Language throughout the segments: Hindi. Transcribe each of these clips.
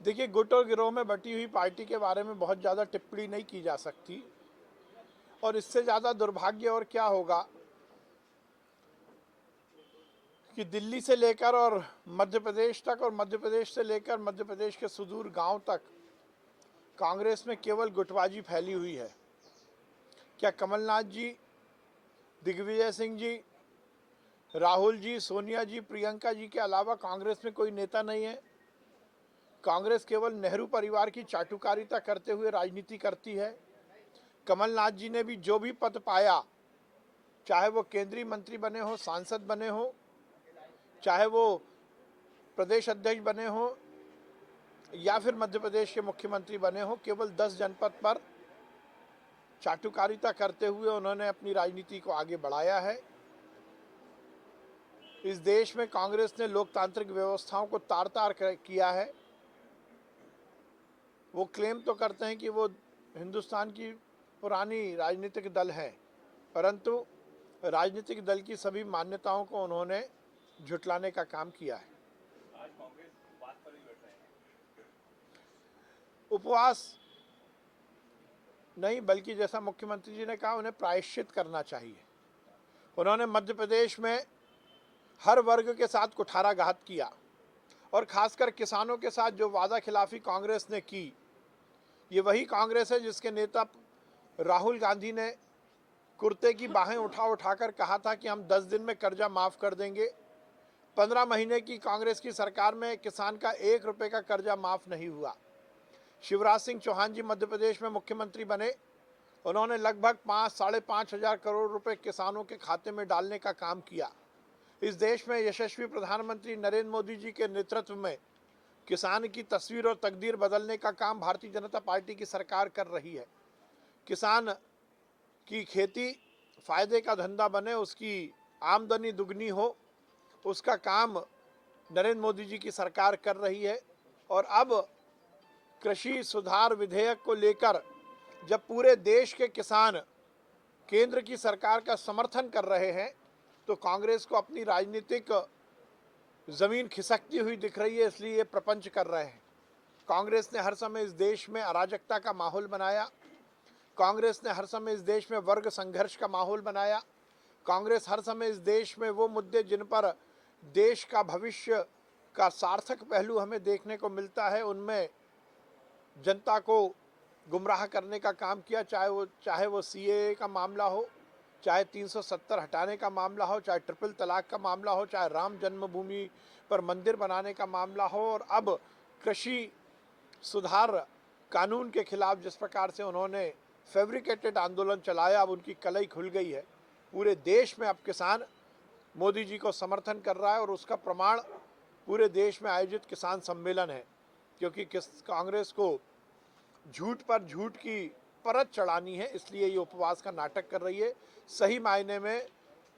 देखिए, गुट और गिरोह में बटी हुई पार्टी के बारे में बहुत ज़्यादा टिप्पणी नहीं की जा सकती, और इससे ज़्यादा दुर्भाग्य और क्या होगा कि दिल्ली से लेकर और मध्य प्रदेश तक, और मध्य प्रदेश से लेकर मध्य प्रदेश के सुदूर गांव तक कांग्रेस में केवल गुटबाजी फैली हुई है। क्या कमलनाथ जी, दिग्विजय सिंह जी, राहुल जी, सोनिया जी, प्रियंका जी के अलावा कांग्रेस में कोई नेता नहीं है? कांग्रेस केवल नेहरू परिवार की चाटुकारिता करते हुए राजनीति करती है। कमलनाथ जी ने भी जो भी पद पाया, चाहे वो केंद्रीय मंत्री बने हो, सांसद बने हो, चाहे वो प्रदेश अध्यक्ष बने हो, या फिर मध्य प्रदेश के मुख्यमंत्री बने हो, केवल 10 जनपद पर चाटुकारिता करते हुए उन्होंने अपनी राजनीति को आगे बढ़ाया है। इस देश में कांग्रेस ने लोकतांत्रिक व्यवस्थाओं को तार तार किया है। वो क्लेम तो करते हैं कि वो हिंदुस्तान की पुरानी राजनीतिक दल है, परंतु राजनीतिक दल की सभी मान्यताओं को उन्होंने झुटलाने का काम किया है। आज कांग्रेस उपवास पर ही बैठ रहे हैं। उपवास नहीं, बल्कि जैसा मुख्यमंत्री जी ने कहा, उन्हें प्रायश्चित करना चाहिए। उन्होंने मध्य प्रदेश में हर वर्ग के साथ कुठाराघात किया, और खासकर किसानों के साथ जो वादा खिलाफी कांग्रेस ने की, ये वही कांग्रेस है जिसके नेता राहुल गांधी ने कुर्ते की बाहें उठाकर कहा था कि हम 10 दिन में कर्जा माफ़ कर देंगे। 15 महीने की कांग्रेस की सरकार में किसान का 1 रुपये का कर्जा माफ़ नहीं हुआ। शिवराज सिंह चौहान जी मध्य प्रदेश में मुख्यमंत्री बने, उन्होंने लगभग 5-5.5 हजार करोड़ रुपए किसानों के खाते में डालने का काम किया। इस देश में यशस्वी प्रधानमंत्री नरेंद्र मोदी जी के नेतृत्व में किसान की तस्वीर और तकदीर बदलने का काम भारतीय जनता पार्टी की सरकार कर रही है। किसान की खेती फायदे का धंधा बने, उसकी आमदनी दुगनी हो, उसका काम नरेंद्र मोदी जी की सरकार कर रही है। और अब कृषि सुधार विधेयक को लेकर जब पूरे देश के किसान केंद्र की सरकार का समर्थन कर रहे हैं, तो कांग्रेस को अपनी राजनीतिक जमीन खिसकती हुई दिख रही है, इसलिए ये प्रपंच कर रहे हैं। कांग्रेस ने हर समय इस देश में अराजकता का माहौल बनाया। कांग्रेस ने हर समय इस देश में वर्ग संघर्ष का माहौल बनाया। कांग्रेस हर समय इस देश में वो मुद्दे जिन पर देश का भविष्य का सार्थक पहलू हमें देखने को मिलता है, उनमें जनता को गुमराह करने का काम किया। चाहे वो सीएए का मामला हो, चाहे 370 हटाने का मामला हो, चाहे ट्रिपल तलाक का मामला हो, चाहे राम जन्मभूमि पर मंदिर बनाने का मामला हो, और अब कृषि सुधार कानून के खिलाफ जिस प्रकार से उन्होंने फैब्रिकेटेड आंदोलन चलाया, अब उनकी कलई खुल गई है। पूरे देश में अब किसान मोदी जी को समर्थन कर रहा है, और उसका प्रमाण पूरे देश में आयोजित किसान सम्मेलन है। क्योंकि कांग्रेस को झूठ पर झूठ की परत चढ़ानी है, इसलिए ये उपवास का नाटक कर रही है। सही मायने में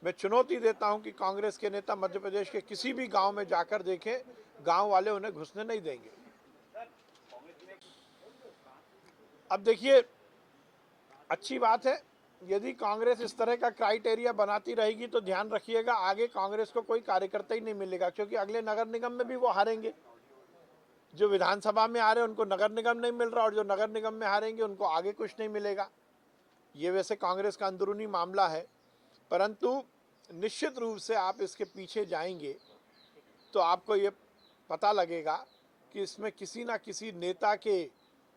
मैं चुनौती देता हूं कि कांग्रेस के नेता मध्य प्रदेश के किसी भी गांव में जाकर देखें, गांव वाले उन्हें घुसने नहीं देंगे। अब देखिए, अच्छी बात है, यदि कांग्रेस इस तरह का क्राइटेरिया बनाती रहेगी तो ध्यान रखिएगा, आगे कांग्रेस को कोई कार्यकर्ता ही नहीं मिलेगा, क्योंकि अगले नगर निगम में भी वो हारेंगे। जो विधानसभा में आ रहे हैं उनको नगर निगम नहीं मिल रहा, और जो नगर निगम में हारेंगे उनको आगे कुछ नहीं मिलेगा। ये वैसे कांग्रेस का अंदरूनी मामला है, परंतु निश्चित रूप से आप इसके पीछे जाएंगे तो आपको ये पता लगेगा कि इसमें किसी ना किसी नेता के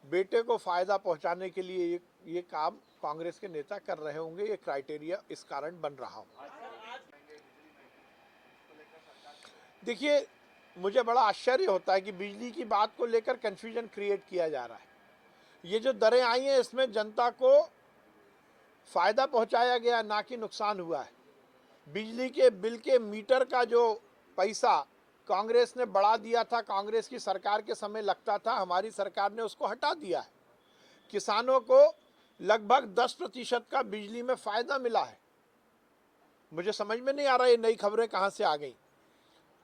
बेटे को फ़ायदा पहुंचाने के लिए ये काम कांग्रेस के नेता कर रहे होंगे। ये क्राइटेरिया इस कारण बन रहा हो। देखिए, मुझे बड़ा आश्चर्य होता है कि बिजली की बात को लेकर कन्फ्यूजन क्रिएट किया जा रहा है। ये जो दरें आई हैं, इसमें जनता को फ़ायदा पहुंचाया गया, ना कि नुकसान हुआ है। बिजली के बिल के मीटर का जो पैसा कांग्रेस ने बढ़ा दिया था, कांग्रेस की सरकार के समय लगता था, हमारी सरकार ने उसको हटा दिया है। किसानों को लगभग 10% का बिजली में फ़ायदा मिला है। मुझे समझ में नहीं आ रहा ये नई खबरें कहाँ से आ गई।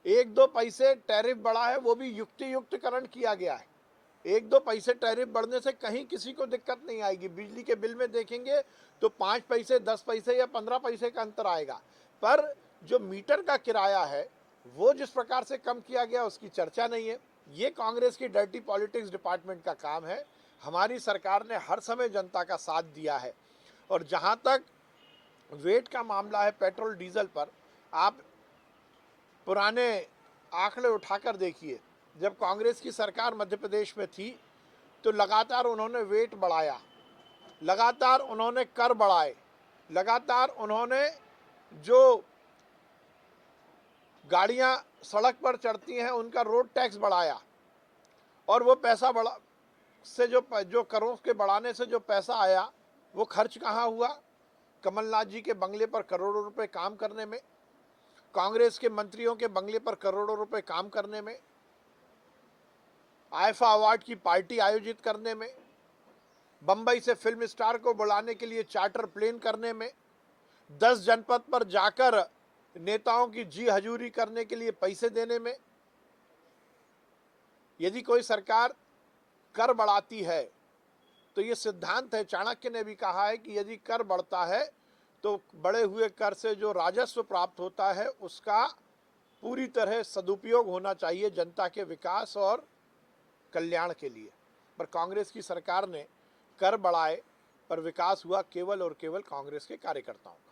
1-2 पैसे टैरिफ बढ़ा है, वो भी युक्तिकरण किया गया है। 1-2 पैसे टैरिफ बढ़ने से कहीं किसी को दिक्कत नहीं आएगी। बिजली के बिल में देखेंगे तो 5 पैसे, 10 पैसे या 15 पैसे का अंतर आएगा, पर जो मीटर का किराया है वो जिस प्रकार से कम किया गया उसकी चर्चा नहीं है। ये कांग्रेस की डर्टी पॉलिटिक्स डिपार्टमेंट का काम है। हमारी सरकार ने हर समय जनता का साथ दिया है। और जहां तक वेट का मामला है पेट्रोल डीजल पर, आप पुराने आंकड़े उठाकर देखिए। जब कांग्रेस की सरकार मध्य प्रदेश में थी तो लगातार उन्होंने वेट बढ़ाया, लगातार उन्होंने कर बढ़ाए, लगातार उन्होंने जो गाड़ियां सड़क पर चढ़ती हैं उनका रोड टैक्स बढ़ाया। और वो पैसा बढ़ा से जो करों के बढ़ाने से जो पैसा आया वो खर्च कहाँ हुआ? कमलनाथ जी के बंगले पर करोड़ों रुपए काम करने में, कांग्रेस के मंत्रियों के बंगले पर करोड़ों रुपए काम करने में, आईफा अवार्ड की पार्टी आयोजित करने में, बंबई से फिल्म स्टार को बुलाने के लिए चार्टर प्लेन करने में, 10 जनपद पर जाकर नेताओं की जी हजूरी करने के लिए पैसे देने में। यदि कोई सरकार कर बढ़ाती है तो ये सिद्धांत है, चाणक्य ने भी कहा है कि यदि कर बढ़ता है तो बढ़े हुए कर से जो राजस्व प्राप्त होता है उसका पूरी तरह सदुपयोग होना चाहिए जनता के विकास और कल्याण के लिए। पर कांग्रेस की सरकार ने कर बढ़ाए पर विकास हुआ केवल और केवल कांग्रेस के कार्यकर्ताओं का।